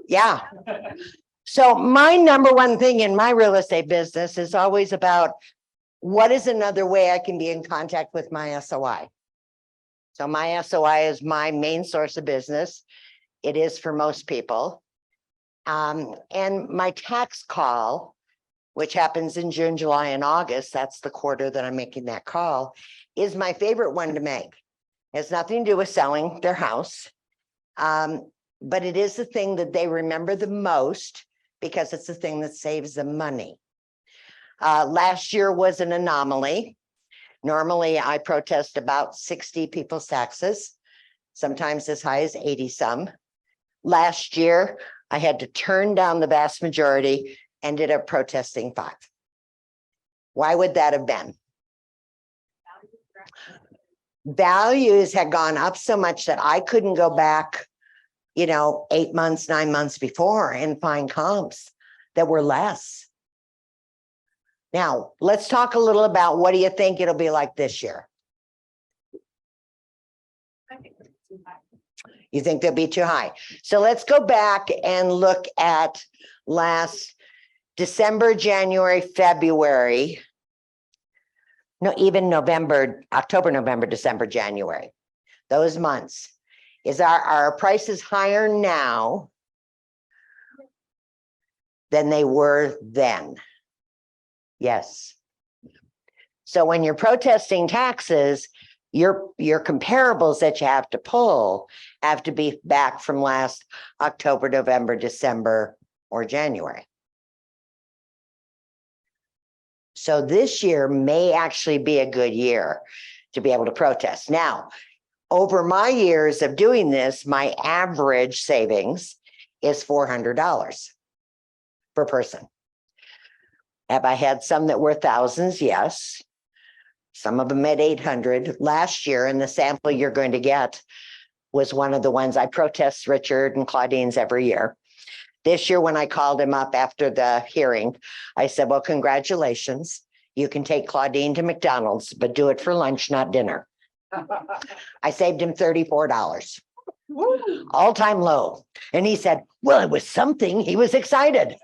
Yeah. So my number one thing in my real estate business is always about what is another way I can be in contact with my SOI. So my SOI is my main source of business. It is for most people. And my tax call, which happens in June, July, and August, that's the quarter that I'm making that call, is my favorite one to make. It has nothing to do with selling their house. But it is the thing that they remember the most because it's the thing that saves them money. Last year was an anomaly. Normally I protest about 60 people's taxes, sometimes as high as 80 some. Last year, I had to turn down the vast majority, ended up protesting 5. Why would that have been? Values had gone up so much that I couldn't go back, 8 months, 9 months before and find comps that were less. Now, let's talk a little about what do you think it'll be like this year? You think they'll be too high? So let's go back and look at last December, January, February. No, even November, October, November, December, January. Those months. Is our prices higher now than they were then? Yes. So when you're protesting taxes, your comparables that you have to pull have to be back from last October, November, December, or January. So this year may actually be a good year to be able to protest. Now, over my years of doing this, my average savings is $400 per person. Have I had some that were thousands? Yes. Some of them at 800 last year, and the sample you're going to get was one of the ones I protest Richard and Claudine's every year. This year, when I called him up after the hearing, I said, well, congratulations. You can take Claudine to McDonald's, but do it for lunch, not dinner. I saved him $34, all-time low. And he said, well, it was something. He was excited.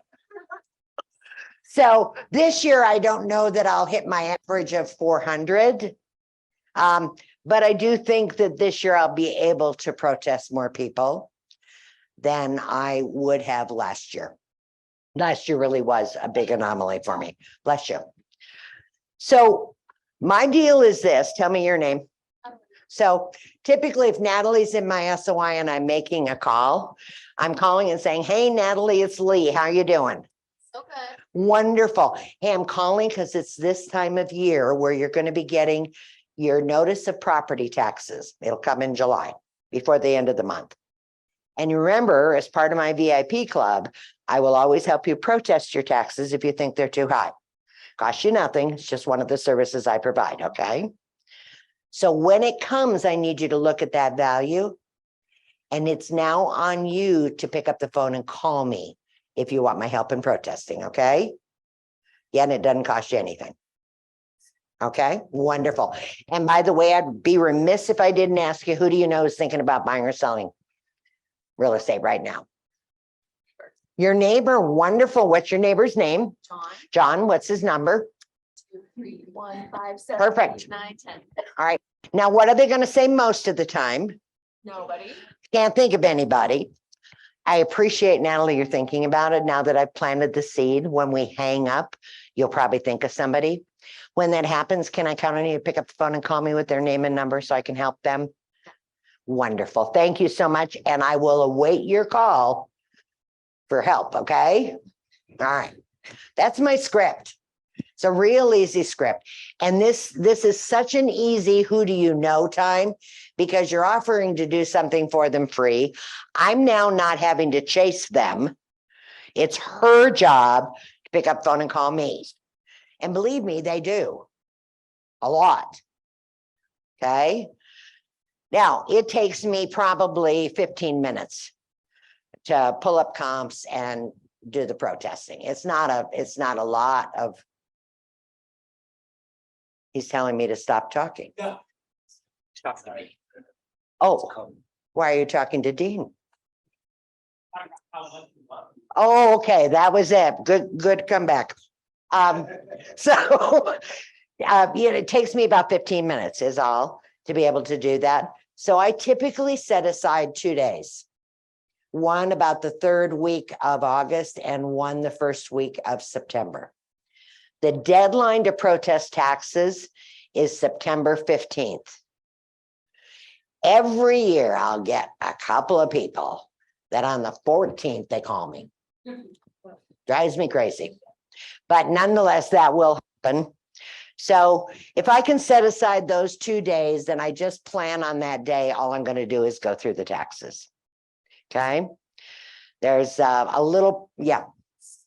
So this year, I don't know that I'll hit my average of 400. But I do think that this year I'll be able to protest more people than I would have last year. Last year really was a big anomaly for me. Bless you. So my deal is this. Tell me your name. So typically if Natalie's in my SOI and I'm making a call, I'm calling and saying, hey, Natalie, it's Lee. How you doing? Okay. Wonderful. Hey, I'm calling because it's this time of year where you're going to be getting your notice of property taxes. It'll come in July before the end of the month. And you remember, as part of my VIP club, I will always help you protest your taxes if you think they're too high. Costs you nothing. It's just one of the services I provide. Okay. So when it comes, I need you to look at that value. And it's now on you to pick up the phone and call me if you want my help in protesting. Okay. Yeah, and it doesn't cost you anything. Okay, wonderful. And by the way, I'd be remiss if I didn't ask you, who do you know is thinking about buying or selling real estate right now? Your neighbor, wonderful. What's your neighbor's name? John. John, what's his number? 23157. Perfect. 910. All right. Now, what are they going to say most of the time? Nobody. Can't think of anybody. I appreciate, Natalie, you're thinking about it. Now that I've planted the seed, when we hang up, you'll probably think of somebody. When that happens, can I count on you to pick up the phone and call me with their name and number so I can help them? Wonderful. Thank you so much. And I will await your call for help. Okay. All right. That's my script. It's a real easy script. And this is such an easy who do you know time because you're offering to do something for them free. I'm now not having to chase them. It's her job to pick up the phone and call me. And believe me, they do a lot. Okay. Now it takes me probably 15 minutes to pull up comps and do the protesting. It's not a lot of. He's telling me to stop talking. Yeah. Stop. Sorry. Oh, why are you talking to Dean? Oh, okay, that was it. Good comeback. So, it takes me about 15 minutes is all to be able to do that. So I typically set aside 2 days. One about the third week of August and one the first week of September. The deadline to protest taxes is September 15th. Every year I'll get a couple of people that on the 14th, they call me. Drives me crazy. But nonetheless, that will happen. So if I can set aside those 2 days, then I just plan on that day. All I'm going to do is go through the taxes. Okay. There's a little, yeah.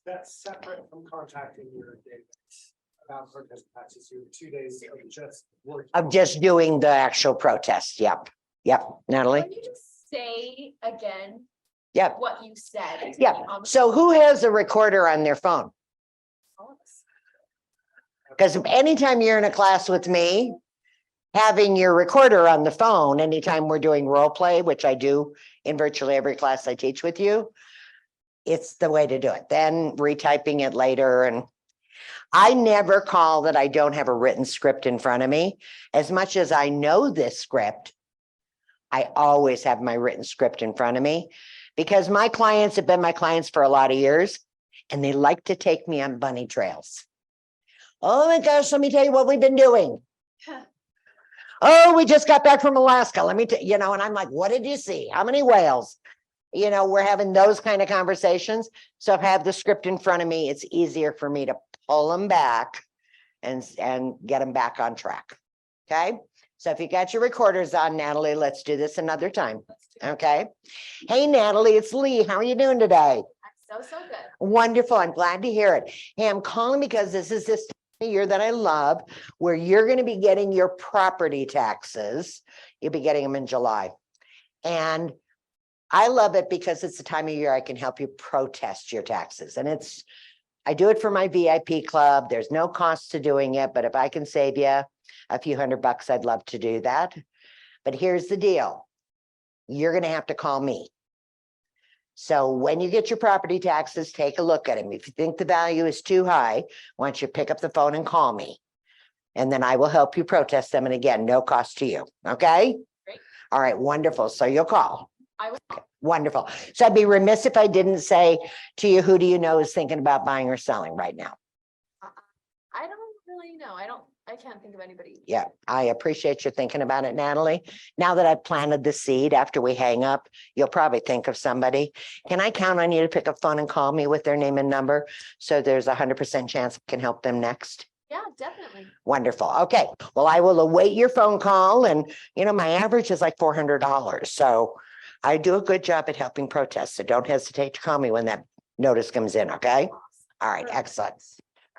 That's separate from contacting your database about protest taxes. You have 2 days of just working. Of just doing the actual protest. Yep. Yep. Natalie. Can you just say again Yep. what you said? Yeah. So who has a recorder on their phone? All of us. Because anytime you're in a class with me, having your recorder on the phone, anytime we're doing role play, which I do in virtually every class I teach with you, it's the way to do it. Then retyping it later. And I never call that I don't have a written script in front of me. As much as I know this script, I always have my written script in front of me because my clients have been my clients for a lot of years and they like to take me on bunny trails. Oh my gosh, let me tell you what we've been doing. Oh, we just got back from Alaska. Let me tell you, and I'm like, what did you see? How many whales? We're having those kind of conversations. So if I have the script in front of me, it's easier for me to pull them back and get them back on track. Okay. So if you got your recorders on, Natalie, let's do this another time. Okay. Hey, Natalie, it's Lee. How are you doing today? So good. Wonderful. I'm glad to hear it. Hey, I'm calling because this is this year that I love where you're going to be getting your property taxes. You'll be getting them in July. And I love it because it's the time of year I can help you protest your taxes. And I do it for my VIP club. There's no cost to doing it, but if I can save you a few $100, I'd love to do that. But here's the deal. You're going to have to call me. So when you get your property taxes, take a look at them. If you think the value is too high, why don't you pick up the phone and call me? And then I will help you protest them. And again, no cost to you. Okay? Great. All right, wonderful. So you'll call. I will. Okay, wonderful. So I'd be remiss if I didn't say to you, who do you know is thinking about buying or selling right now? I don't really know. I can't think of anybody. Yeah, I appreciate you thinking about it, Natalie. Now that I've planted the seed after we hang up, you'll probably think of somebody. Can I count on you to pick up phone and call me with their name and number? So there's 100% chance I can help them next. Yeah, definitely. Wonderful. Okay. Well, I will await your phone call. And, my average is like $400. So I do a good job at helping protest. So don't hesitate to call me when that notice comes in. Okay. All right. Excellent.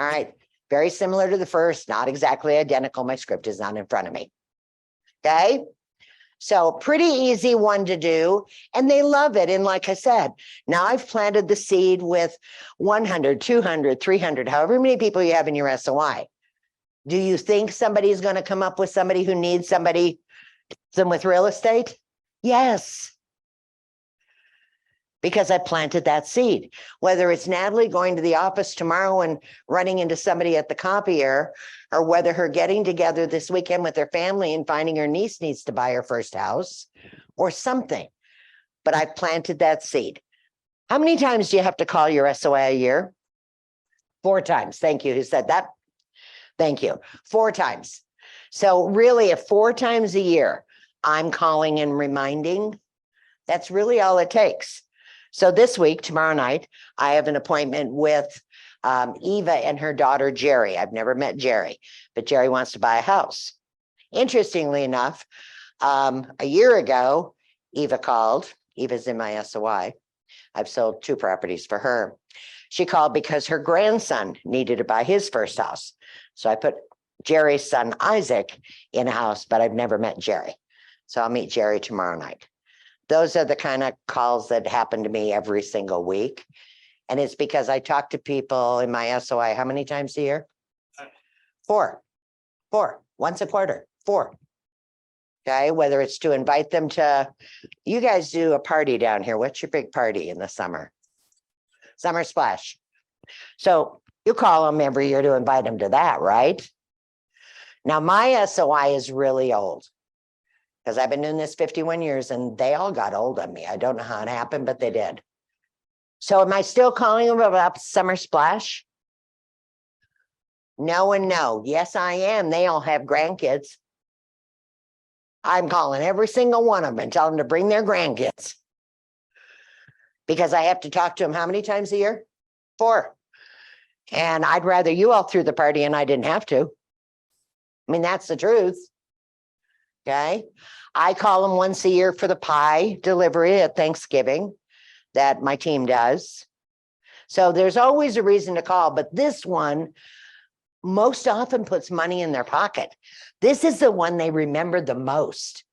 All right. Very similar to the first, not exactly identical. My script is not in front of me. Okay. So pretty easy one to do. And they love it. And like I said, now I've planted the seed with 100, 200, 300, however many people you have in your SOI. Do you think somebody's going to come up with somebody who needs somebody with real estate? Yes. Because I planted that seed. Whether it's Natalie going to the office tomorrow and running into somebody at the copier, or whether her getting together this weekend with her family and finding her niece needs to buy her first house or something. But I planted that seed. How many times do you have to call your SOI a year? 4 times. Thank you. Who said that? Thank you. 4 times. So really, if 4 times a year I'm calling and reminding, that's really all it takes. So this week, tomorrow night, I have an appointment with Eva and her daughter, Jerry. I've never met Jerry, but Jerry wants to buy a house. Interestingly enough, a year ago, Eva called. Eva's in my SOI. I've sold 2 properties for her. She called because her grandson needed to buy his first house. So I put Jerry's son, Isaac, in a house, but I've never met Jerry. So I'll meet Jerry tomorrow night. Those are the kind of calls that happen to me every single week. And it's because I talk to people in my SOI, how many times a year? 4. Once a quarter, 4. Okay, whether it's to invite them to, you guys do a party down here. What's your big party in the summer? Summer Splash. So you call them every year to invite them to that, right? Now, my SOI is really old because I've been doing this 51 years and they all got old on me. I don't know how it happened, but they did. So am I still calling them about Summer Splash? No and no. Yes, I am. They all have grandkids. I'm calling every single one of them and tell them to bring their grandkids. Because I have to talk to them how many times a year? 4. And I'd rather you all threw the party and I didn't have to. I mean, that's the truth. Okay. I call them once a year for the pie delivery at Thanksgiving that my team does. So there's always a reason to call, but this one most often puts money in their pocket. This is the one they remember the most.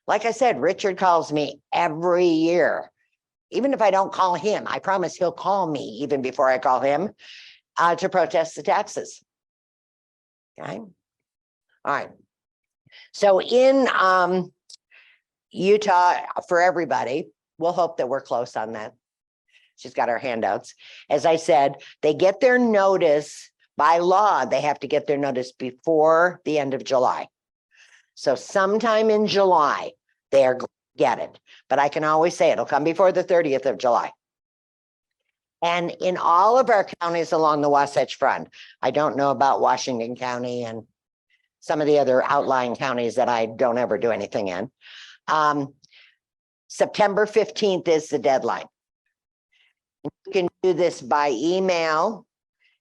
Like I said, Richard calls me every year. Even if I don't call him, I promise he'll call me even before I call him to protest the taxes. Okay. All right. So in Utah, for everybody, we'll hope that we're close on that. She's got our handouts. As I said, they get their notice by law. They have to get their notice before the end of July. So sometime in July, they're going to get it. But I can always say it'll come before the 30th of July. And in all of our counties along the Wasatch Front, I don't know about Washington County and some of the other outlying counties that I don't ever do anything in. September 15th is the deadline. You can do this by email.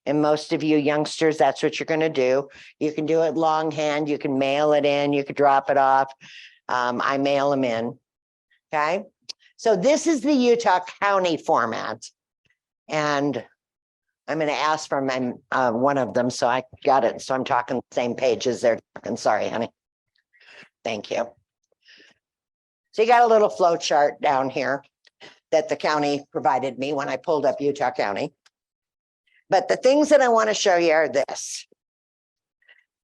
And most of you youngsters, that's what you're going to do. You can do it longhand. You can mail it in. You could drop it off. I mail them in. Okay. So this is the Utah County format. And I'm going to ask for my one of them. So I got it. So I'm talking the same page as they're talking. Sorry, honey. Thank you. So you got a little flow chart down here that the county provided me when I pulled up Utah County. But the things that I want to show you are this.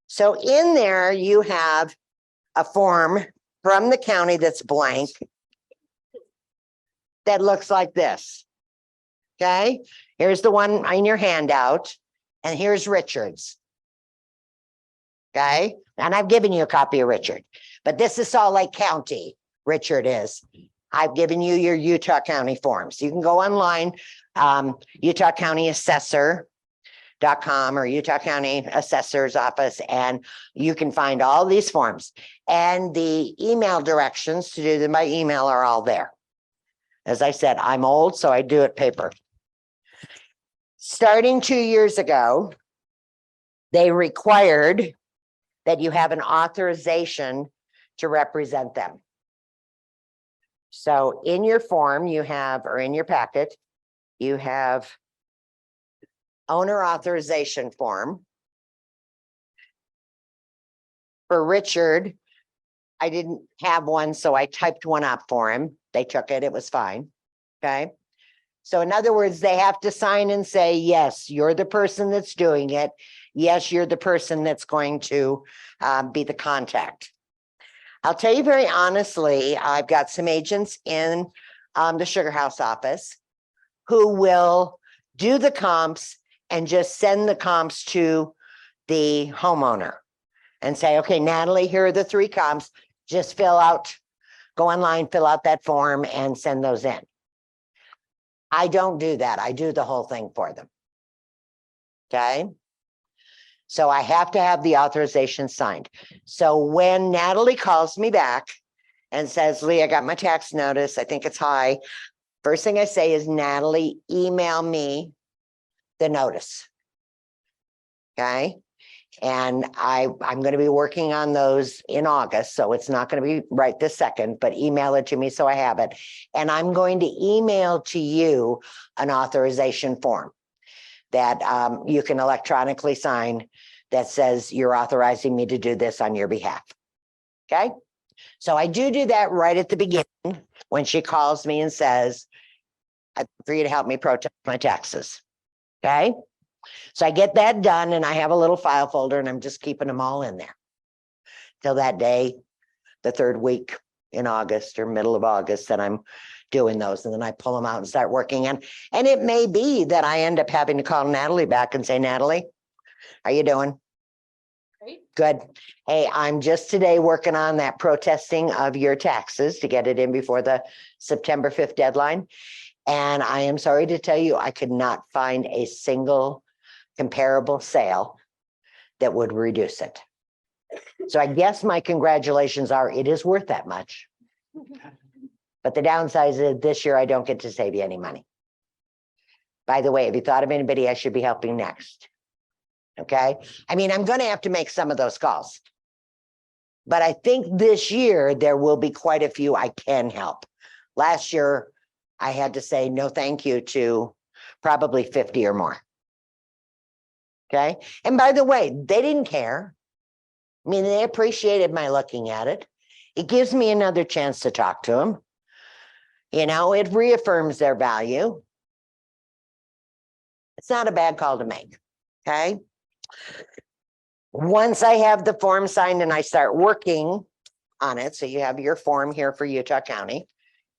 So in there, you have a form from the county that's blank that looks like this. Okay, here's the one in your handout, and here's Richard's. Okay, and I've given you a copy of Richard, but this is Salt Lake County. Richard is. I've given you your Utah County forms. You can go online, Utah County Assessor.com or Utah County Assessor's Office, and you can find all these forms. And the email directions to do them by email are all there. As I said, I'm old, so I do it paper. Starting 2 years ago, they required that you have an authorization to represent them. So in your form, you have, or in your packet, you have owner authorization form. For Richard, I didn't have one, so I typed one up for him. They took it, it was fine. Okay. So in other words, they have to sign and say, yes, you're the person that's doing it. Yes, you're the person that's going to be the contact. I'll tell you very honestly, I've got some agents in the Sugar House office who will do the comps and just send the comps to the homeowner and say, okay, Natalie, here are the 3 comps. Just fill out, go online, fill out that form and send those in. I don't do that. I do the whole thing for them. Okay. So I have to have the authorization signed. So when Natalie calls me back and says, Lee, I got my tax notice. I think it's high. First thing I say is, Natalie, email me the notice. Okay. And I'm going to be working on those in August. So it's not going to be right this second, but email it to me so I have it. And I'm going to email to you an authorization form that you can electronically sign that says you're authorizing me to do this on your behalf. Okay. So I do that right at the beginning when she calls me and says, I'd for you to help me protest my taxes. Okay. So I get that done and I have a little file folder and I'm just keeping them all in there till that day, the third week in August or middle of August that I'm doing those, and then I pull them out and start working. And it may be that I end up having to call Natalie back and say, Natalie, how you doing? Right? Good. Hey, I'm just today working on that protesting of your taxes to get it in before the September 5th deadline. And I am sorry to tell you, I could not find a single comparable sale that would reduce it. So I guess my congratulations are, it is worth that much. But the downside is this year, I don't get to save you any money. By the way, have you thought of anybody I should be helping next? Okay. I mean, I'm going to have to make some of those calls. But I think this year there will be quite a few I can help. Last year, I had to say no thank you to probably 50 or more. Okay. And by the way, they didn't care. I mean, they appreciated my looking at it. It gives me another chance to talk to them. You know, it reaffirms their value. It's not a bad call to make. Okay. Once I have the form signed and I start working on it, so you have your form here for Utah County,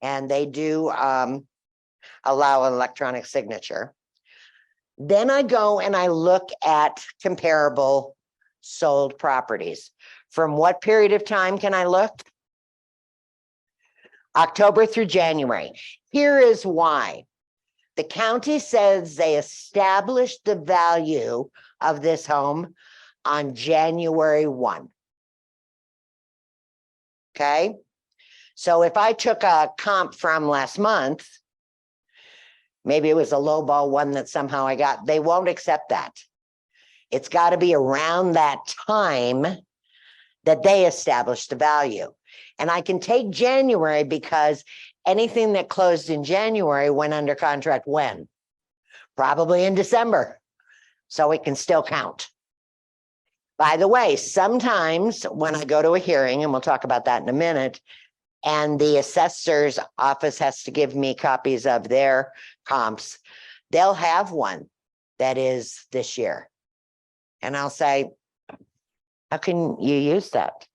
and they do allow an electronic signature. Then I go and I look at comparable sold properties. From what period of time can I look? October through January. Here is why. The county says they established the value of this home on January 1. Okay. So if I took a comp from last month, maybe it was a lowball one that somehow I got, they won't accept that. It's got to be around that time that they established the value. And I can take January because anything that closed in January went under contract when? Probably in December. So it can still count. By the way, sometimes when I go to a hearing, and we'll talk about that in a minute, and the assessor's office has to give me copies of their comps, they'll have one that is this year. And I'll say, how can you use that?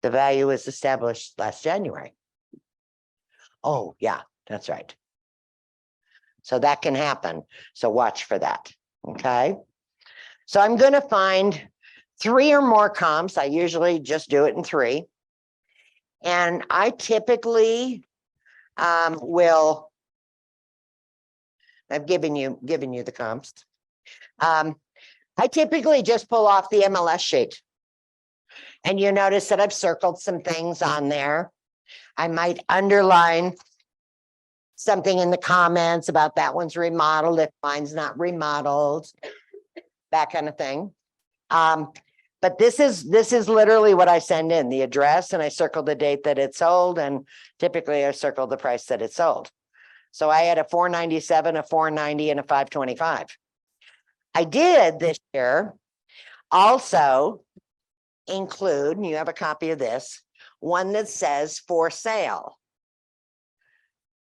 The value was established last January. Oh, yeah, that's right. So that can happen. So watch for that. Okay. So I'm going to find 3 or more comps. I usually just do it in 3. And I typically will, I've given you the comps. I typically just pull off the MLS sheet. And you notice that I've circled some things on there. I might underline something in the comments about that one's remodeled, if mine's not remodeled, that kind of thing. But this is literally what I send in, the address, and I circle the date that it's sold, and typically I circle the price that it's sold. So I had a 497, a 490, and a 525. I did this year also include, and you have a copy of this, one that says for sale.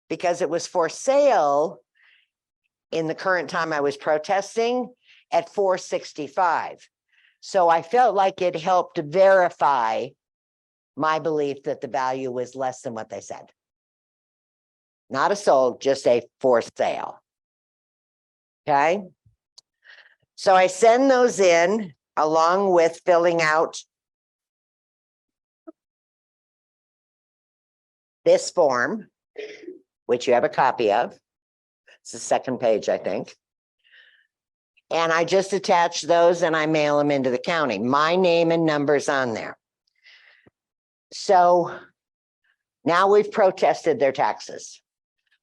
Because it was for sale in the current time I was protesting at 465. So I felt like it helped verify my belief that the value was less than what they said. Not a sold, just a for sale. Okay. So I send those in along with filling out this form, which you have a copy of. It's the second page, I think. And I just attach those and I mail them into the county. My name and numbers on there. So now we've protested their taxes.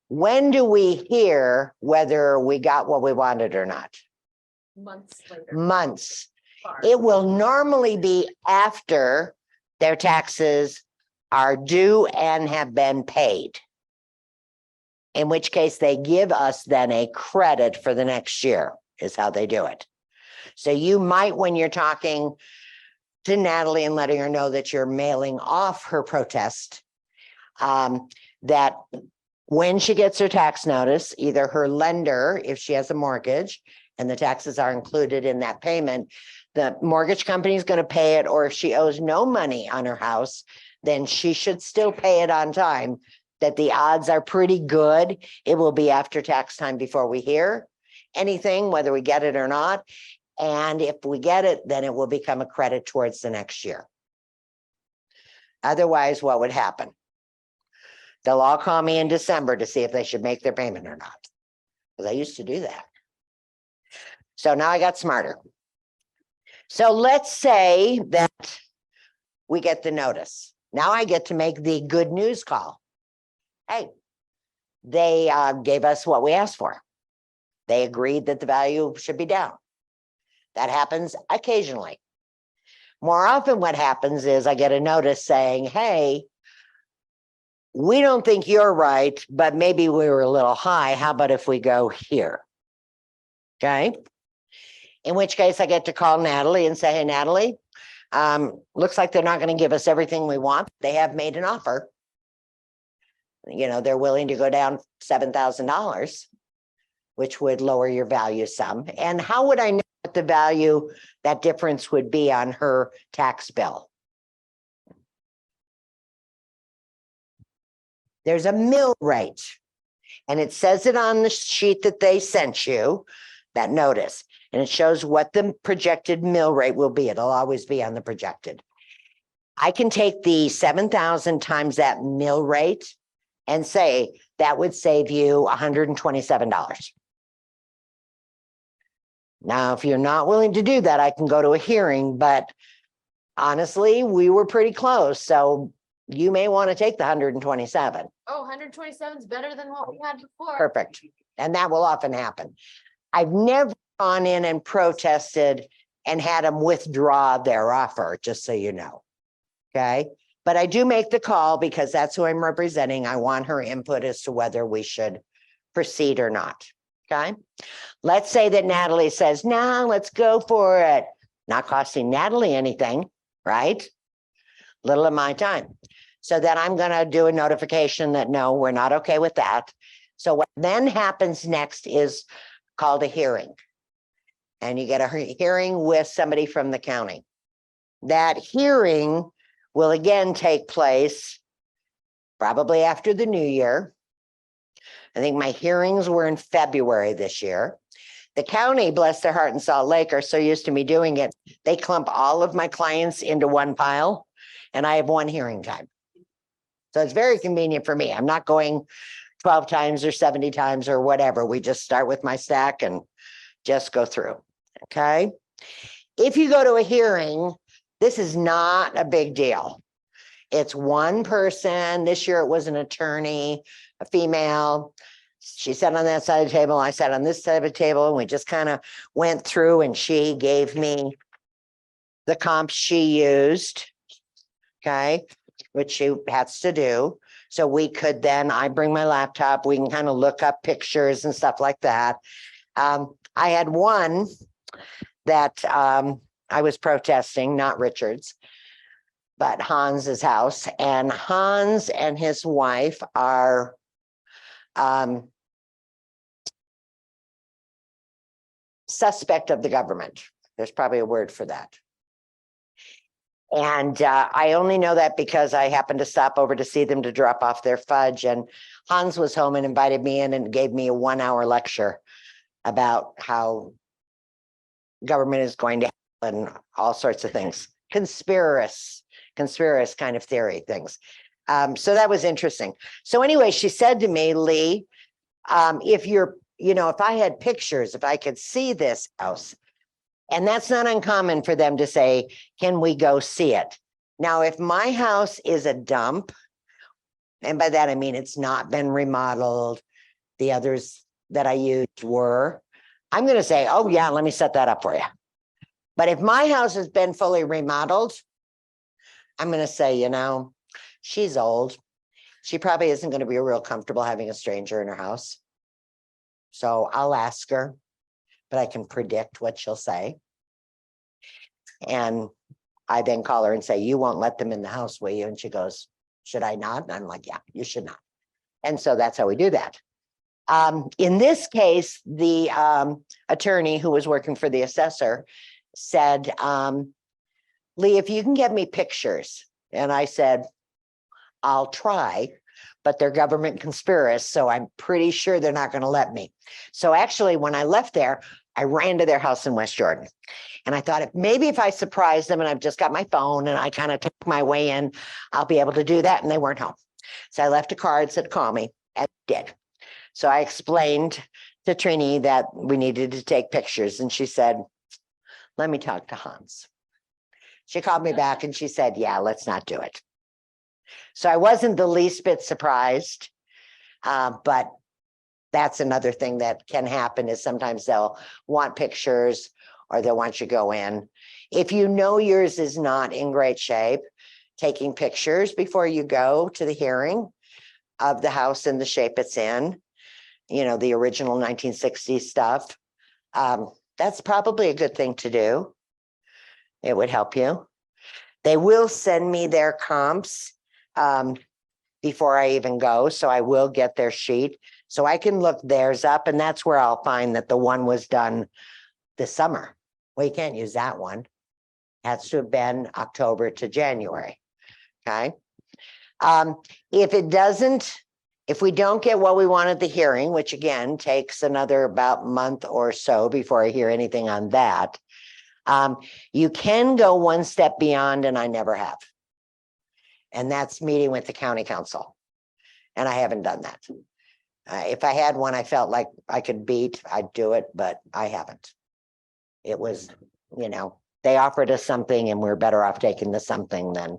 When do we hear whether we got what we wanted or not? Months later. Months. Far. It will normally be after their taxes are due and have been paid. In which case they give us then a credit for the next year is how they do it. So you might, when you're talking to Natalie and letting her know that you're mailing off her protest, that when she gets her tax notice, either her lender, if she has a mortgage and the taxes are included in that payment, the mortgage company is going to pay it, or if she owes no money on her house, then she should still pay it on time. That the odds are pretty good. It will be after tax time before we hear anything, whether we get it or not. And if we get it, then it will become a credit towards the next year. Otherwise, what would happen? They'll all call me in December to see if they should make their payment or not. Because I used to do that. So now I got smarter. So let's say that we get the notice. Now I get to make the good news call. Hey, they gave us what we asked for. They agreed that the value should be down. That happens occasionally. More often what happens is I get a notice saying, hey, we don't think you're right, but maybe we were a little high. How about if we go here? Okay. In which case I get to call Natalie and say, hey, Natalie, looks like they're not going to give us everything we want. They have made an offer. You know, they're willing to go down $7,000, which would lower your value some. And how would I know what the value, that difference would be on her tax bill? There's a mill rate, and it says it on the sheet that they sent you, that notice, and it shows what the projected mill rate will be. It'll always be on the projected. I can take the 7,000 times that mill rate and say that would save you $127. Now, if you're not willing to do that, I can go to a hearing, but honestly, we were pretty close. So you may want to take the 127. Oh, 127 is better than what we had before. Perfect. And that will often happen. I've never gone in and protested and had them withdraw their offer, just so you know. Okay. But I do make the call because that's who I'm representing. I want her input as to whether we should proceed or not. Okay. Let's say that Natalie says, no, let's go for it. Not costing Natalie anything, right? Little of my time. So then I'm going to do a notification that no, we're not okay with that. So what then happens next is called a hearing. And you get a hearing with somebody from the county. That hearing will again take place probably after the new year. I think my hearings were in February this year. The county, bless their heart, in Salt Lake are so used to me doing it. They clump all of my clients into one pile and I have one hearing time. So it's very convenient for me. I'm not going 12 times or 70 times or whatever. We just start with my stack and just go through. Okay. If you go to a hearing, this is not a big deal. It's one person. This year it was an attorney, a female. She sat on that side of the table. I sat on this side of the table and we just kind of went through and she gave me the comps she used. Okay. Which she has to do. So we could then, I bring my laptop, we can kind of look up pictures and stuff like that. I had one that I was protesting, not Richard's, but Hans's house. And Hans and his wife are suspect of the government. There's probably a word for that. And I only know that because I happened to stop over to see them to drop off their fudge. And Hans was home and invited me in and gave me a 1-hour lecture about how government is going to happen, all sorts of things, conspiracy kind of theory things. So that was interesting. So anyway, she said to me, Lee, if you're, if I had pictures, if I could see this house. And that's not uncommon for them to say, can we go see it? Now, if my house is a dump, and by that I mean it's not been remodeled, the others that I used were, I'm going to say, oh yeah, let me set that up for you. But if my house has been fully remodeled, I'm going to say, she's old. She probably isn't going to be real comfortable having a stranger in her house. So I'll ask her, but I can predict what she'll say. And I then call her and say, you won't let them in the house, will you? And she goes, should I not? And I'm like, yeah, you should not. And so that's how we do that. In this case, the attorney who was working for the assessor said, Lee, if you can get me pictures. And I said, I'll try, but they're government conspiracists, so I'm pretty sure they're not going to let me. So actually, when I left there, I ran to their house in West Jordan. And I thought if I surprise them and I've just got my phone and I kind of took my way in, I'll be able to do that. And they weren't home. So I left a card, said, call me, and did. So I explained to Trini that we needed to take pictures. And she said, let me talk to Hans. She called me back and she said, yeah, let's not do it. So I wasn't the least bit surprised, but that's another thing that can happen is sometimes they'll want pictures or they'll want you to go in. If you know yours is not in great shape, taking pictures before you go to the hearing of the house in the shape it's in, you know, the original 1960s stuff, that's probably a good thing to do. It would help you. They will send me their comps before I even go. So I will get their sheet so I can look theirs up. And that's where I'll find that the one was done this summer. Well, you can't use that one. It has to have been October to January. Okay. If we don't get what we want at the hearing, which again takes another about month or so before I hear anything on that, you can go one step beyond, and I never have. And that's meeting with the county council. And I haven't done that. If I had one I felt like I could beat, I'd do it, but I haven't. It was, you know, they offered us something and we're better off taking the something than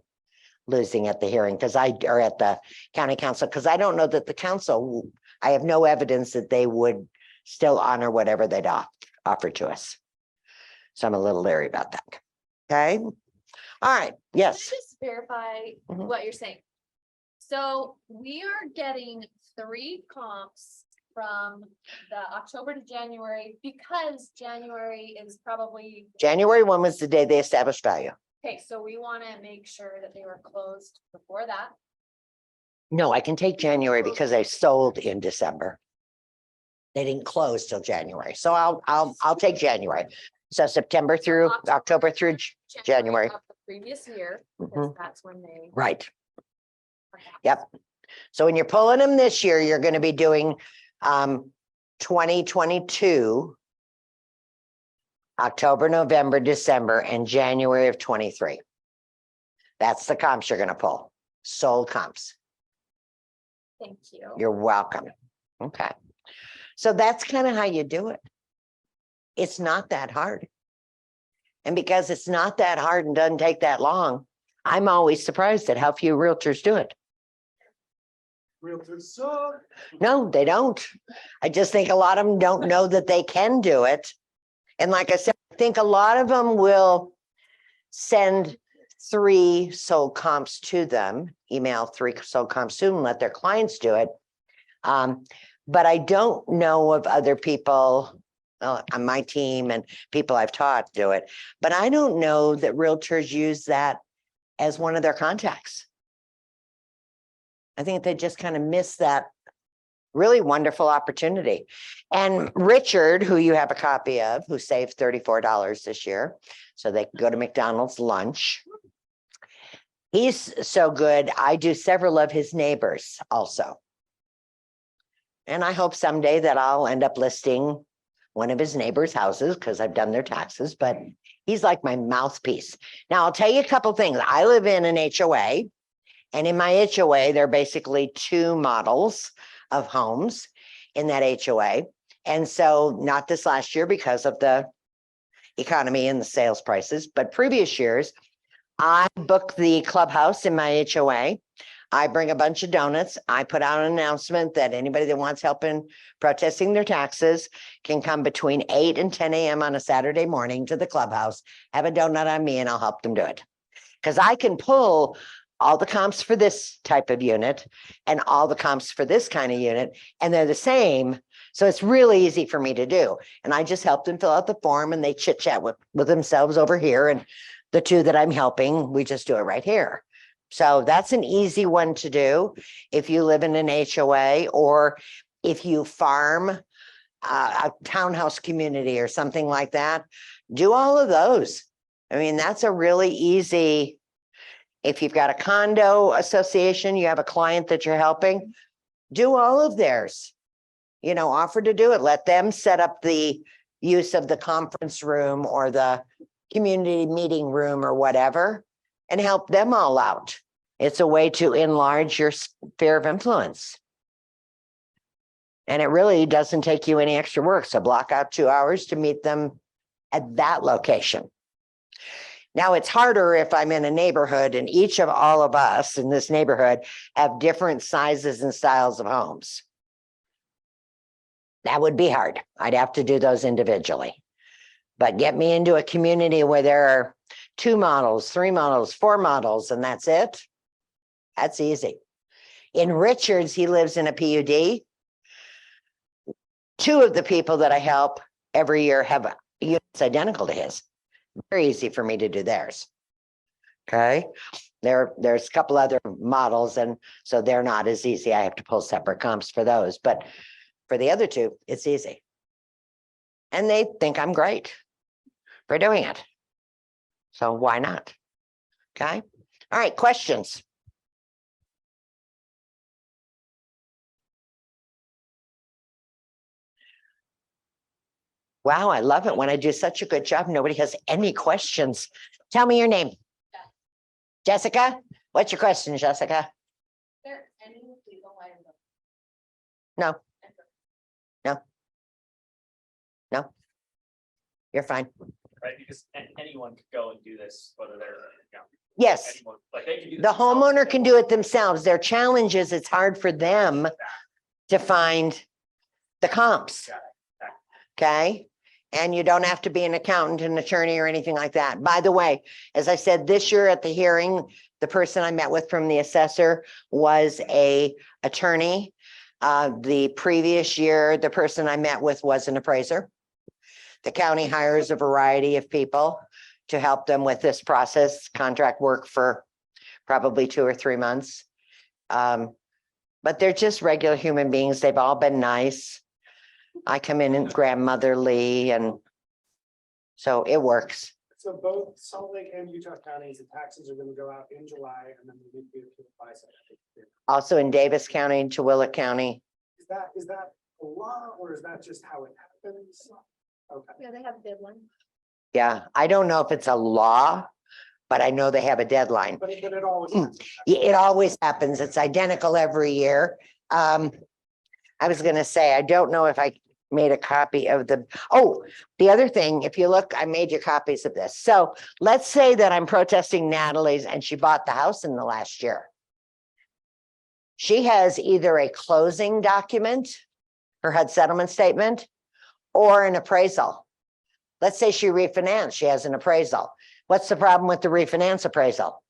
losing at the hearing or at the county council, because I don't know that the council, I have no evidence that they would still honor whatever they'd offer to us. So I'm a little leery about that. Okay. All right. Can Yes. I just verify Mhm. what you're saying? So we are getting 3 comps from the October to January because January is probably, January 1 was the day they established value. okay, so we want to make sure that they were closed before that. No, I can take January because I sold in December. They didn't close till January. So I'll take January. So September through October through January. Of the previous year, because Mhm. that's when they. Right. perhaps- Yep. So when you're pulling them this year, you're going to be doing 2022, October, November, December, and January of 23. That's the comps you're going to pull. Sold comps. Thank you. You're welcome. Okay. So that's kind of how you do it. It's not that hard. And because it's not that hard and doesn't take that long, I'm always surprised at how few realtors do it. Realtors suck. No, they don't. I just think a lot of them don't know that they can do it. And like I said, I think a lot of them will send 3 sold comps to them, email 3 sold comps to them, let their clients do it. But I don't know of other people on my team and people I've taught do it. But I don't know that realtors use that as one of their contacts. I think they just kind of miss that really wonderful opportunity. And Richard, who you have a copy of, who saved $34 this year, so they can go to McDonald's lunch. He's so good. I do several of his neighbors also. And I hope someday that I'll end up listing one of his neighbors' houses because I've done their taxes, but he's like my mouthpiece. Now, I'll tell you a couple things. I live in an HOA, and in my HOA, there are basically 2 models of homes in that HOA. And so not this last year because of the economy and the sales prices, but previous years, I book the clubhouse in my HOA. I bring a bunch of donuts. I put out an announcement that anybody that wants help in protesting their taxes can come between 8 and 10 a.m. on a Saturday morning to the clubhouse, have a donut on me, and I'll help them do it. Because I can pull all the comps for this type of unit and all the comps for this kind of unit, and they're the same. So it's really easy for me to do. And I just help them fill out the form and they chit chat with themselves over here. And the 2 that I'm helping, we just do it right here. So that's an easy one to do if you live in an HOA or if you farm a townhouse community or something like that, do all of those. I mean, that's a really easy, if you've got a condo association, you have a client that you're helping, do all of theirs. You know, offer to do it. Let them set up the use of the conference room or the community meeting room or whatever and help them all out. It's a way to enlarge your sphere of influence. And it really doesn't take you any extra work. So block out 2 hours to meet them at that location. Now it's harder if I'm in a neighborhood and each of all of us in this neighborhood have different sizes and styles of homes. That would be hard. I'd have to do those individually. But get me into a community where there are 2 models, 3 models, 4 models, and that's it. That's easy. In Richards, he lives in a PUD. 2 of the people that I help every year have units identical to his. Very easy for me to do theirs. Okay. There's a couple other models, and so they're not as easy. I have to pull separate comps for those, but for the other 2, it's easy. And they think I'm great for doing it. So why not? Okay. All right. Questions? Wow, I love it when I do such a good job. Nobody has any questions. Tell me your name. Jessica, what's your question, Jessica? There any legal liability? No. No. You're fine. Right, because anyone could go and do this, whether they're, you know, Yes, anyone, like they can do. the homeowner can do it themselves. Their challenge is it's hard for them to find the comps. Okay? And you don't have to be an accountant, an attorney, or anything like that. By the way, as I said, this year at the hearing, the person I met with from the assessor was a attorney. The previous year, the person I met with was an appraiser. The county hires a variety of people to help them with this process, contract work for probably 2 or 3 months. But they're just regular human beings. They've all been nice. I come in and grandmotherly, and so it works. So both Salt Lake and Utah counties, the taxes are gonna go out in July and then we need to apply. Also in Davis County and Chihuahua County. Is that a law or is that just how it happens? Okay. Yeah, they have a deadline. Yeah, I don't know if it's a law, but I know they have a deadline. But it always. happens. It always happens. It's identical every year. I was gonna say, I don't know if I made a copy of the, the other thing, if you look, I made you copies of this. So let's say that I'm protesting Natalie's and she bought the house in the last year. She has either a closing document, her HUD settlement statement, or an appraisal. Let's say she refinanced, she has an appraisal. What's the problem with the refinance appraisal?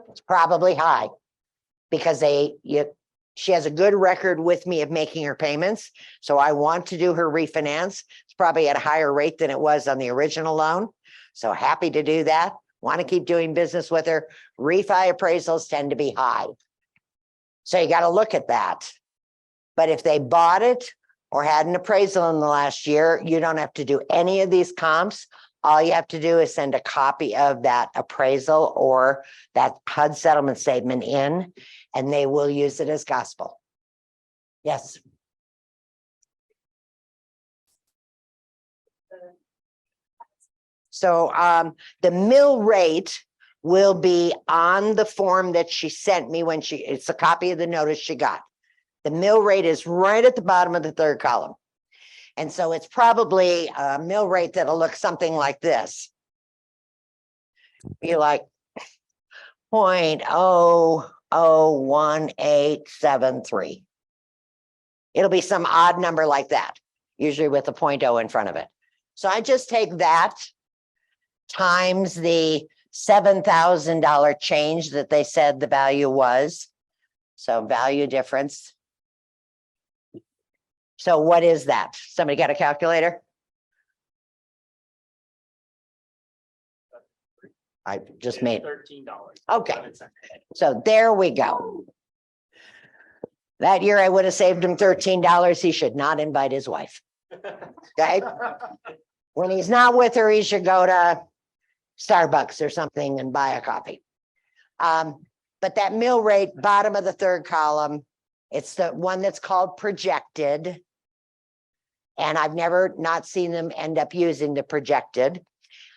It's probably high because she has a good record with me of making her payments. So I want to do her refinance. It's probably at a higher rate than it was on the original loan. So happy to do that. Want to keep doing business with her. Refi appraisals tend to be high. So you got to look at that. But if they bought it or had an appraisal in the last year, you don't have to do any of these comps. All you have to do is send a copy of that appraisal or that HUD settlement statement in, and they will use it as gospel. Yes. So the mill rate will be on the form that she sent me when it's a copy of the notice she got. The mill rate is right at the bottom of the 3rd column. And so it's probably a mill rate that'll look something like this. Be like 0.001873. It'll be some odd number like that, usually with a 0.0 in front of it. So I just take that times the $7,000 change that they said the value was. So value difference. So what is that? Somebody got a calculator? I just made, $13. okay. So there we go. That year I would have saved him $13. He should not invite his wife. Okay? When he's not with her, he should go to Starbucks or something and buy a coffee. But that mill rate, bottom of the third column, it's the one that's called projected. And I've never not seen them end up using the projected.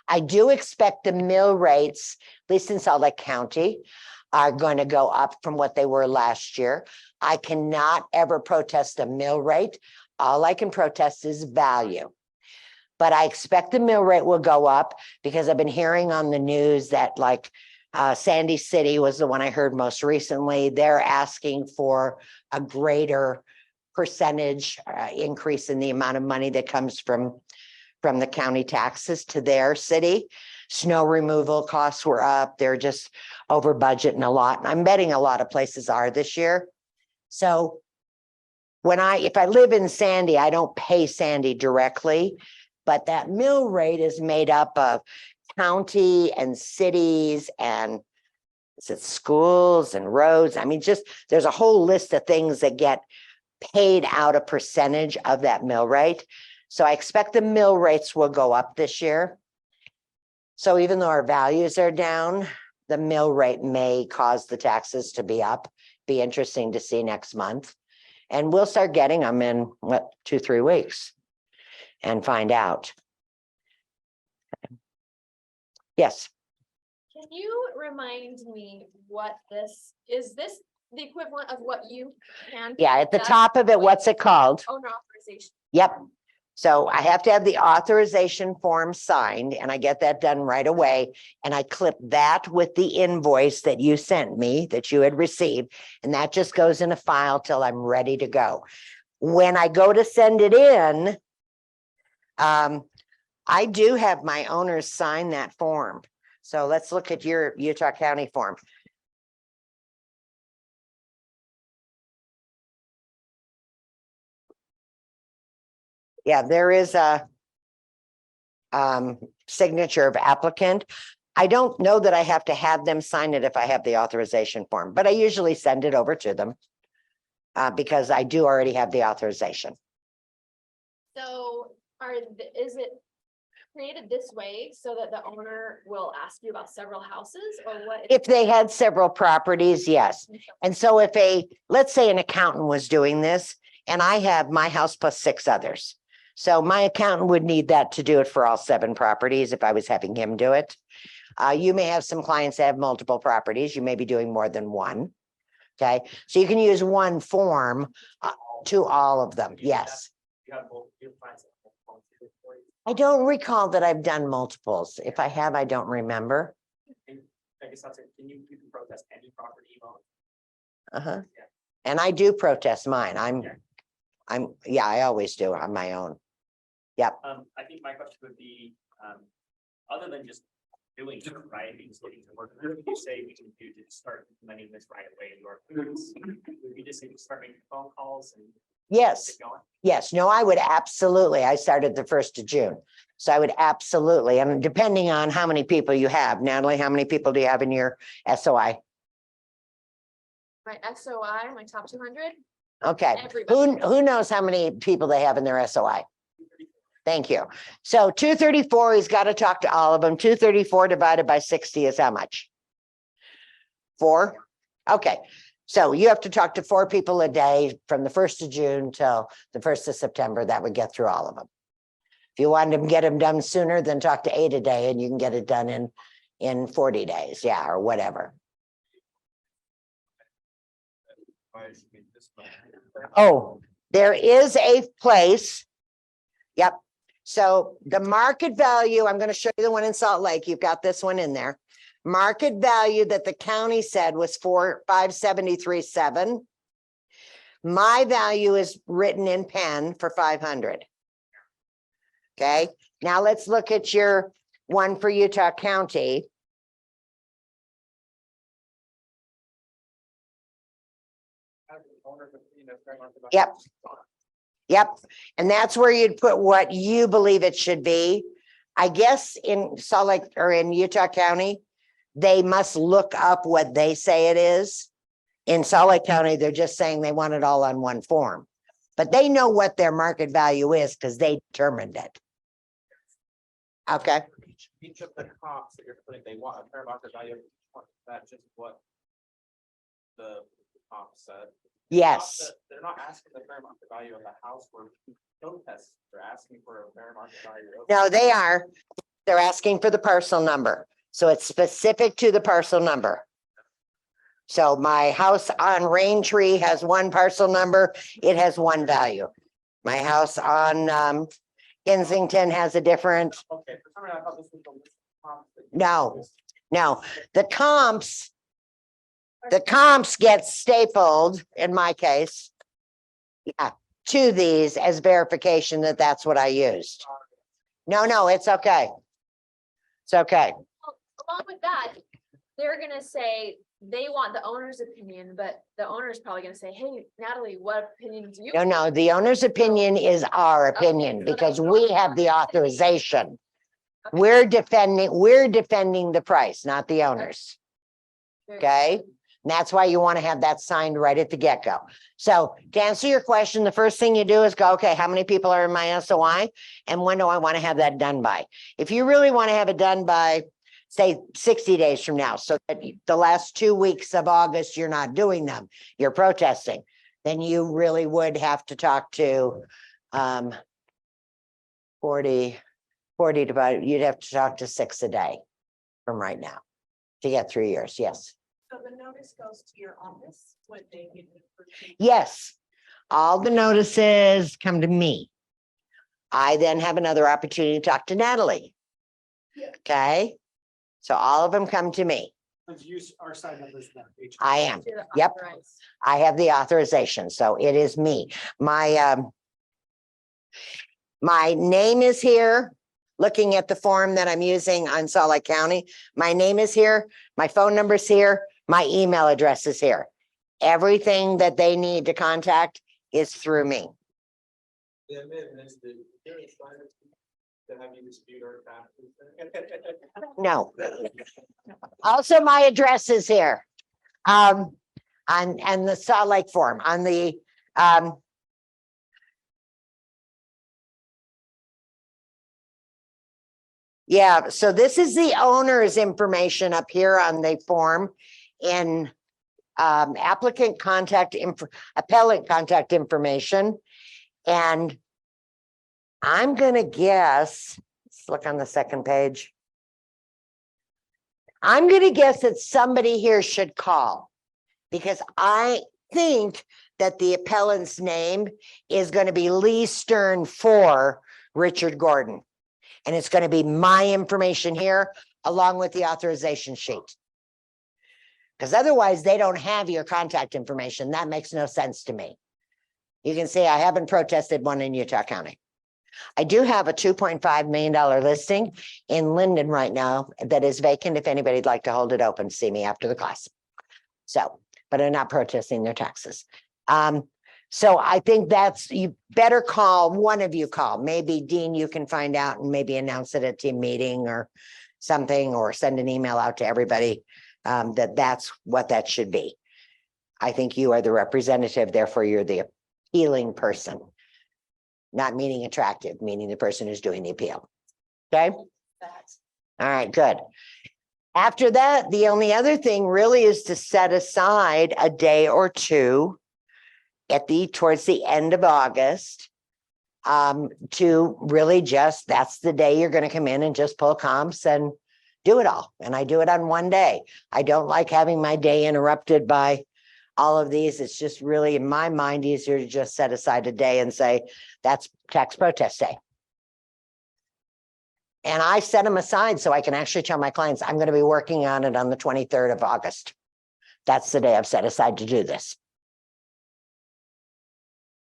I do expect the mill rates, at least in Salt Lake County, are going to go up from what they were last year. I cannot ever protest a mill rate. All I can protest is value. But I expect the mill rate will go up because I've been hearing on the news that like Sandy City was the one I heard most recently. They're asking for a greater percentage increase in the amount of money that comes from the county taxes to their city. Snow removal costs were up. They're just over budget and a lot. And I'm betting a lot of places are this year. So if I live in Sandy, I don't pay Sandy directly, but that mill rate is made up of county and cities and is it schools and roads? I mean, just there's a whole list of things that get paid out a percentage of that mill rate. So I expect the mill rates will go up this year. So even though our values are down, the mill rate may cause the taxes to be up. Be interesting to see next month. And we'll start getting them in 2-3 weeks and find out. Yes. Can you remind me what this, is this the equivalent of what you can? Yeah, at the top of it, what's it called? Owner authorization. Yep. So I have to have the authorization form signed and I get that done right away. And I clip that with the invoice that you sent me that you had received. And that just goes in a file till I'm ready to go. When I go to send it in, I do have my owners sign that form. So let's look at your Utah County form. Yeah, there is a signature of applicant. I don't know that I have to have them sign it if I have the authorization form, but I usually send it over to them because I do already have the authorization. So is it created this way so that the owner will ask you about several houses or what? If they had several properties, yes. And so if let's say an accountant was doing this and I have my house plus 6 others. So my accountant would need that to do it for all 7 properties if I was having him do it. You may have some clients that have multiple properties. You may be doing more than one. Okay, so you can use one form to all of them. Yes. You have both, you find some multiple for you. I don't recall that I've done multiples. If I have, I don't remember. And I guess that's it. You can protest any property you own. Uh-huh. Yeah. And I do protest mine. Yeah. I always do on my own. Yep. I think my question would be, other than just doing it, right? Just getting to work, what would you say we can do to start implementing this right away in your plans? Would you just say start making phone calls and Yes. get going? Yes. No, I would absolutely. I started the 1st of June. So I would absolutely. And depending on how many people you have, Natalie, how many people do you have in your SOI? My SOI, my top 200. Okay. Everybody. Who knows how many people they have in their SOI? Thank you. So 234, he's got to talk to all of them. 234 divided by 60 is how much? 4? Okay. So you have to talk to 4 people a day from the 1st of June till the 1st of September. That would get through all of them. If you wanted to get them done sooner, then talk to 8 a day and you can get it done in 40 days. Yeah, or whatever. Oh, there is a place. Yep. So the market value, I'm going to show you the one in Salt Lake. You've got this one in there. Market value that the county said was for 573.7. My value is written in pen for 500. Okay. Now let's look at your one for Utah County. Yep. Yep. And that's where you'd put what you believe it should be. I guess in Salt Lake or in Utah County, they must look up what they say it is. In Salt Lake County, they're just saying they want it all on one form. But they know what their market value is because they determined it. Okay, Each of the comps that you're putting, they want a fair market value, of each one. That's just what the comp said. yes. They're not asking the fair market value of the house where protests, they're asking for a fair market value. of- No, they are. They're asking for the parcel number. So it's specific to the parcel number. So my house on Rain Tree has one parcel number. It has one value. My house on Kensington has a different, Okay, for some reason, I thought this was the list of comps that you- No. no, the comps get stapled in my case. Yeah, to these as verification that that's what I used. No, it's okay. It's okay. Along with that, they're gonna say they want the owner's opinion, but the owner's probably gonna say, hey, Natalie, what opinion do you? No, the owner's opinion is our Okay, opinion so because that's we not- have the authorization. Okay. We're defending the price, not the owners. Very- Okay? And that's why you want to have that signed right at the get-go. So to answer your question, the first thing you do is go, okay, how many people are in my SOI? And when do I want to have that done by? If you really want to have it done by, say, 60 days from now, so that the last 2 weeks of August, you're not doing them, you're protesting, then you really would have to talk to 40 divided, you'd have to talk to 6 a day from right now to get 3 years. Yes. So the notice goes to your office when they give you. the first- Yes, all the notices come to me. I then have another opportunity to talk to Natalie. Okay, so all of them come to me. And use our side numbers now. I am. to the Yep. authorized. I have the authorization, so it is me. My name is here. Looking at the form that I'm using on Salt Lake County, my name is here, my phone number's here, my email address is here. Everything that they need to contact is through me. The amendment is the. To have you dispute our taxes. No. Also, my address is here. And the Salt Lake form on the, yeah, so this is the owner's information up here on the form in applicant contact appellant contact information. And I'm gonna guess, let's look on the second page. I'm gonna guess that somebody here should call because I think that the appellant's name is gonna be Lee Stern for Richard Gordon. And it's gonna be my information here along with the authorization sheet. Because otherwise they don't have your contact information. That makes no sense to me. You can see I haven't protested one in Utah County. I do have a $2.5 million listing in Linden right now that is vacant. If anybody'd like to hold it open, see me after the class. So, but I'm not protesting their taxes. So I think that's, you better call, one of you call, maybe Dean, you can find out and maybe announce it at team meeting or something, or send an email out to everybody that that's what that should be. I think you are the representative, therefore you're the appealing person. Not meaning attractive, meaning the person who's doing the appeal. Okay? All right, good. After that, the only other thing really is to set aside a day or two towards the end of August to really just, that's the day you're going to come in and just pull comps and do it all. And I do it on one day. I don't like having my day interrupted by all of these. It's just really, in my mind, easier to just set aside a day and say, that's tax protest day. And I set them aside so I can actually tell my clients, I'm going to be working on it on the 23rd of August. That's the day I've set aside to do this.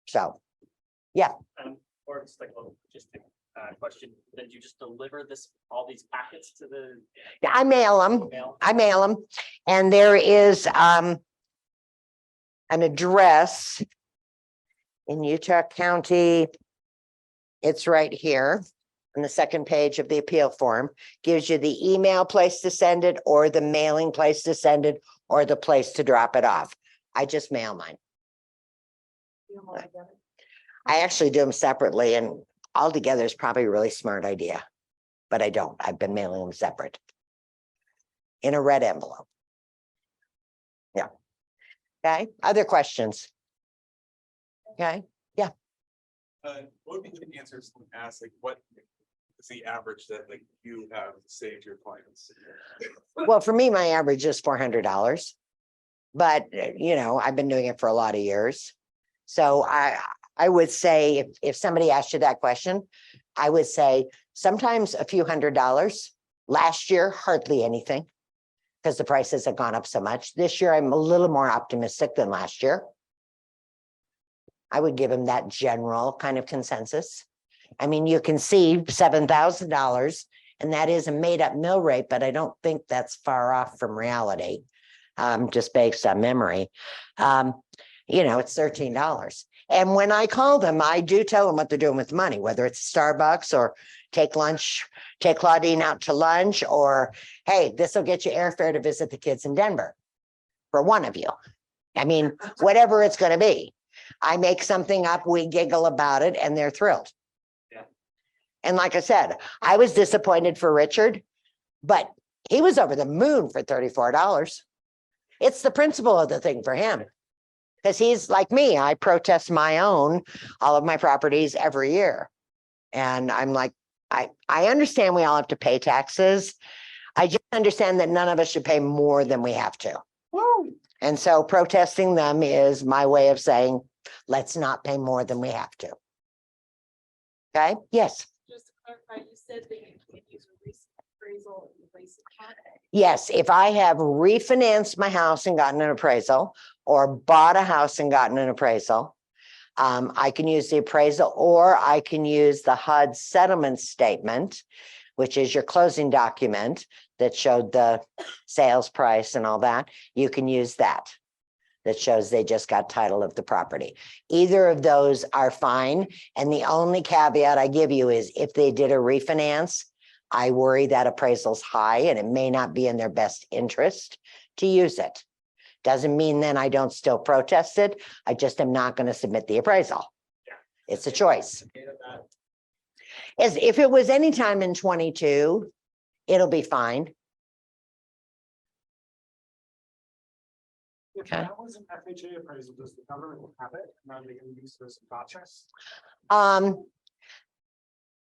So, yeah, Or it's like, just a question, then you just deliver all these packets to the I mail them. mail? I mail them. And there is an address in Utah County. It's right here on the second page of the appeal form. Gives you the email place to send it, or the mailing place to send it, or the place to drop it off. I just mail mine. You know, all together. I actually do them separately and altogether is probably a really smart idea. But I don't. I've been mailing them separate. In a red envelope. Yeah. Okay, other questions? Okay, What would be good answers to ask, like, what is the average that like you have saved your clients? well, for me, my average is $400. But, you know, I've been doing it for a lot of years. So I would say if somebody asked you that question, I would say sometimes a few $100s. Last year, hardly anything. Because the prices have gone up so much. This year, I'm a little more optimistic than last year. I would give him that general kind of consensus. I mean, you can see $7,000 and that is a made up mill rate, but I don't think that's far off from reality. Just based on memory. You know, it's $13. And when I call them, I do tell them what they're doing with the money, whether it's Starbucks or take lunch, take Claudine out to lunch, or hey, this will get you airfare to visit the kids in Denver for one of you. I mean, whatever it's going to be. I make something up, we giggle about it, and they're thrilled. Yeah. And like I said, I was disappointed for Richard, but he was over the moon for $34. It's the principle of the thing for him. Because he's like me, I protest all of my properties every year. And I'm like, I understand we all have to pay taxes. I just understand that none of us should pay more than we have to. And so protesting them is my way of saying, let's not pay more than we have to. Okay, yes. Just to clarify, you said that you can't use a recent appraisal in place of contract. Yes, if I have refinanced my house and gotten an appraisal or bought a house and gotten an appraisal, I can use the appraisal or I can use the HUD settlement statement, which is your closing document that showed the sales price and all that. You can use that. That shows they just got title of the property. Either of those are fine. And the only caveat I give you is if they did a refinance, I worry that appraisal's high and it may not be in their best interest to use it. Doesn't mean then I don't still protest it. I just am not going to submit the appraisal. It's a choice. As if it was anytime in 22, it'll be fine. If Okay. that was an FHA appraisal, does the government have it? And are they gonna use this in Rochester?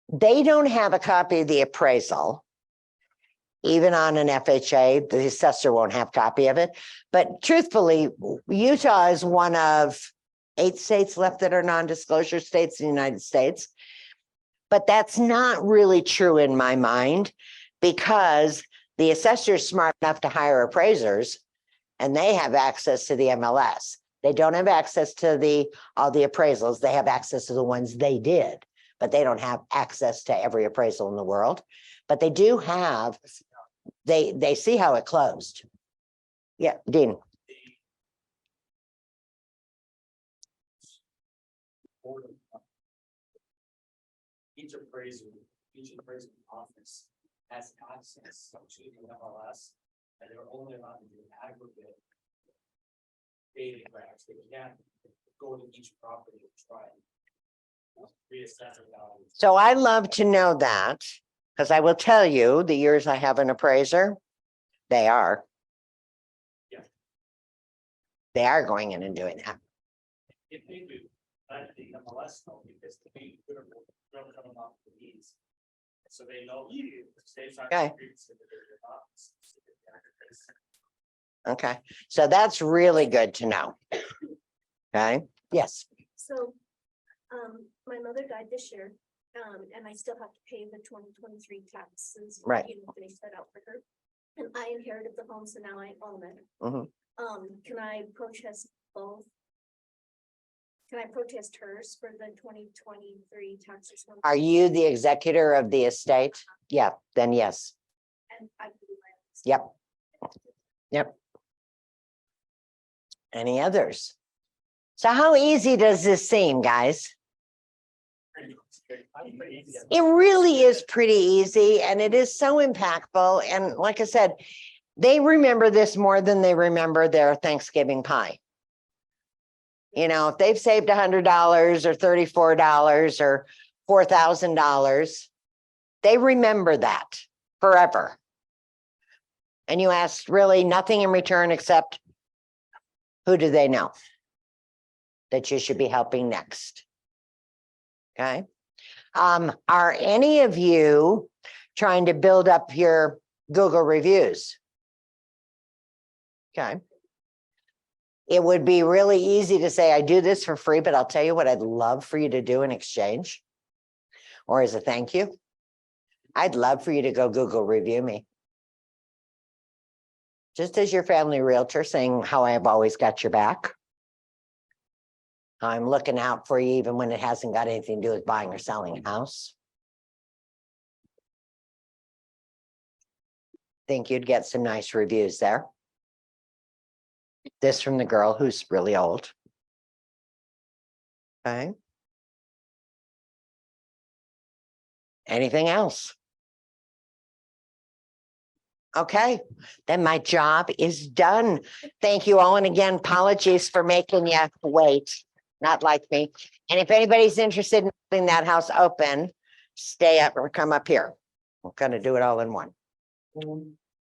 They don't have a copy of the appraisal. Even on an FHA, the assessor won't have a copy of it. But truthfully, Utah is one of 8 states left that are non-disclosure states in the United States. But that's not really true in my mind because the assessor is smart enough to hire appraisers and they have access to the MLS. They don't have access to all the appraisals. They have access to the ones they did, but they don't have access to every appraisal in the world. But they do have, they see how it closed. Yeah, Dean. Each appraisal office has access to the MLS, and they're only allowed to do aggregate data graphs. They can't go to each property and try and reassess the value. So I love to know that because I will tell you the years I have an appraiser, they are. Yeah. They are going in and doing that. If they do, let the MLS know because they could have coming off the leads. So they know you, states aren't. Okay. Okay, so that's really good to know. Okay, yes, So, my mother died this year, and I still have to pay the 2023 taxes. Right. You know, finish that out for her. And I inherited the home, so now I own it. Mhm. Can I protest both? Can I protest hers for the 2023 taxes? are you the executor of the estate? Yeah, then yes, And I can do my own stuff. yep. Yep. Any others? So how easy does this seem, guys? It really is pretty easy and it is so impactful. And like I said, they remember this more than they remember their Thanksgiving pie. You know, if they've saved $100 or $34 or $4,000, they remember that forever. And you ask really nothing in return except who do they know that you should be helping next? Okay. Are any of you trying to build up your Google reviews? Okay. It would be really easy to say, I do this for free, but I'll tell you what I'd love for you to do in exchange. Or as a thank you. I'd love for you to go Google review me. Just as your family realtor saying how I have always got your back. I'm looking out for you even when it hasn't got anything to do with buying or selling a house. Think you'd get some nice reviews there. This from the girl who's really old. Okay. Anything else? Okay, then my job is done. Thank you all. And again, apologies for making you wait, not like me. And if anybody's interested in having that house open, stay up or come up here. We're gonna do it all in one.